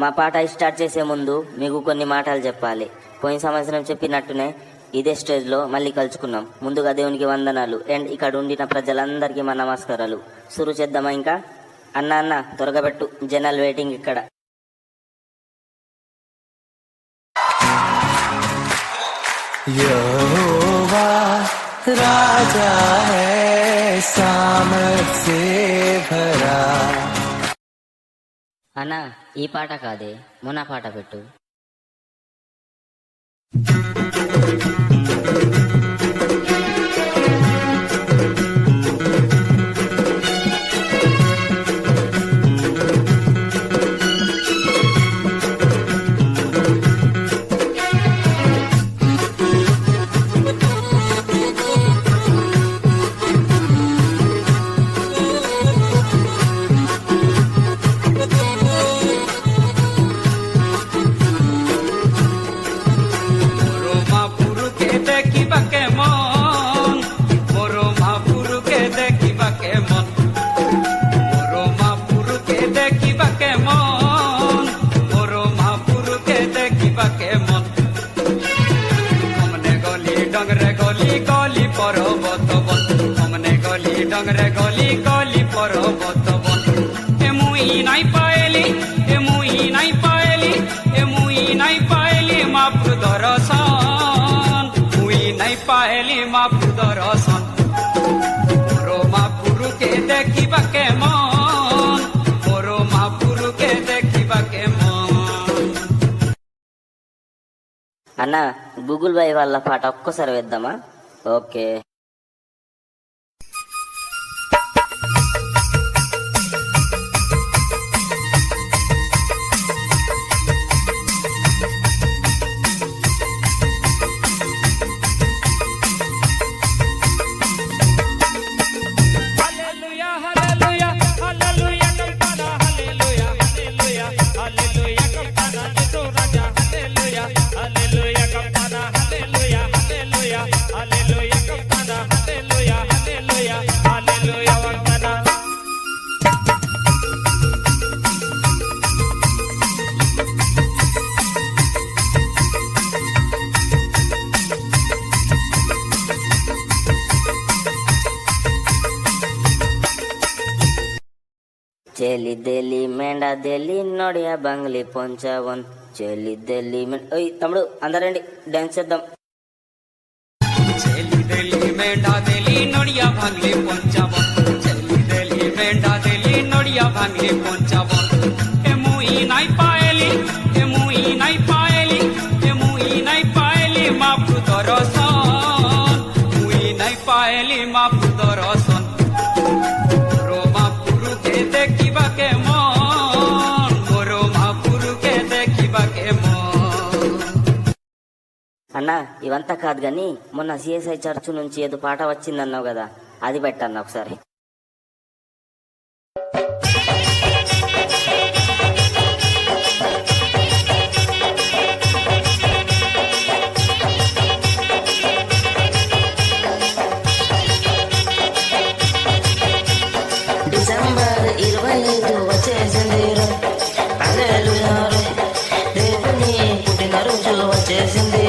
మా పాట స్టార్ట్ చేసే ముందు మీకు కొన్ని మాటలు చెప్పాలి. పోయిన సంవత్సరం చెప్పినట్టునే ఇదే స్టేజ్లో మళ్ళీ కలుసుకున్నాం. ముందుగా దేవునికి వందనాలు అండ్ ఇక్కడ ఉండిన ప్రజలందరికీ మా నమస్కారాలు. సురు చేద్దామా? ఇంకా అన్న త్వరగా పెట్టు, జనాలు వెయిటింగ్ ఇక్కడ. यहोवा राजा है सामर्थ से भरा. అన్నా ఈ పాట కాదే, మొన్న పాట పెట్టు. डंगरे गली गली पर्वत बन मुई नाई पाएली मुई नाई पाएली मुई नाई पाएली मापु दरसन मुई नाई पाएली मापु दरसन मोरो मापुरु के देखिबा के मन मोरो मापुरु के देखिबा के मन. అన్న గూగుల్ బాయ్ వాళ్ళ పాట ఒక్కసారి వేద్దామా? ఓకే. చెలి దెలి మెండ దెలి నొడియా బంగ్లీ పొంచవన్ చెలి దెలి ఓయ్ తమ్ముడు అందరండి డాన్స్ చేద్దాం. చెలి దెలి మెండ దెలి నొడియా బంగ్లీ పొంచవన్ చెలి దెలి మెండ దెలి నొడియా బంగ్లీ పొంచవన్ ముయి నాయి పాయలి ముయి నాయి పాయలి ముయి నాయి పాయలి మాపు దరసన్ ముయి నాయి పాయలి మాపు దరసన్ అన్నా ఇవంతా కాదు గాని మొన్న సిఎస్ఐ చర్చ్ నుంచి ఏదో పాట వచ్చిందన్నావు కదా, అది పెట్టన్న ఒకసారి. డిసెంబర్ 25 వచ్చేసింది, దేవుని పుట్టినరోజు వచ్చేసింది,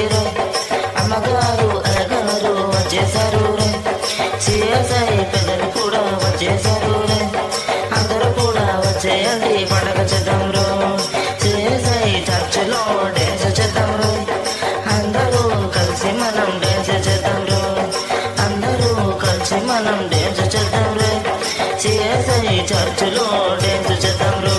అమ్మగారు అయ్యగారు వచ్చేసారు, సిఎస్ఐ పెద్దలు కూడా వచ్చేసారు, అందరూ కూడా వచ్చేయండి పండగ చేద్దాం రో, సిఎస్ఐ చర్చిలో డ్యాన్స్ చేద్దాం రో, అందరూ కలిసి మనం డ్యాన్స్ చేద్దాం రో, అందరూ కలిసి మనం డ్యాన్స్ చేద్దాం రో, సిఎస్ఐ చర్చిలో డ్యాన్స్ చేద్దాం రో.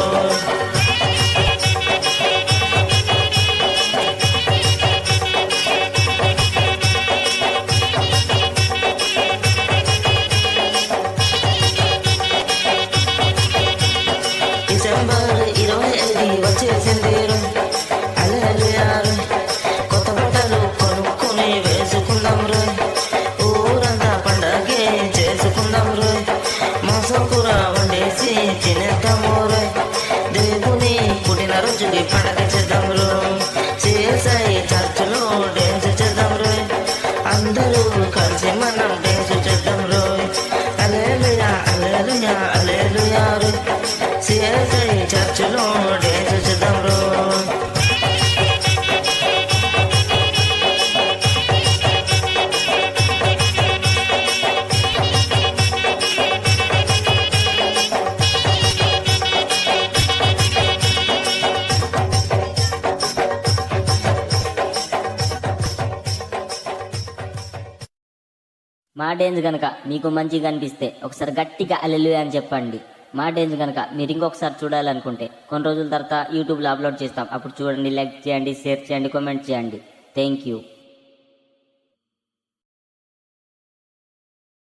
డిసెంబర్ 25 వచ్చేసింది, కొత్త బట్టలు కొనుక్కొని వేసుకుందాం రో, ఊరంతా పండగే చేసుకుందాం రో, మాంసం కూర వండేసి తినేద్దాము రో, దేవుని పుట్టినరోజుకి పండగ చేద్దాం రో, సిఎస్ఐ చర్చిలో డ్యాన్స్ చేద్దాం రో, అందరూ కలిసి మనం డ్యాన్స్ చేద్దాం రో, హల్లెలూయా హల్లెలూయా హల్లెలూయా రో, సిఎస్ఐ చర్చిలో డ్యాన్స్ చేద్దాం రో. మా డేంజ్ గనక మీకు మంచిగా అనిపిస్తే ఒకసారి గట్టిగా హల్లెలూయా అని చెప్పండి. మా డేంజ్ గనక మీరు ఇంకొకసారి చూడాలనుకుంటే కొన్ని రోజుల తర్వాత యూట్యూబ్లో అప్లోడ్ చేస్తాం. అప్పుడు చూడండి, లైక్ చేయండి, షేర్ చేయండి, కామెంట్ చేయండి. Thank you.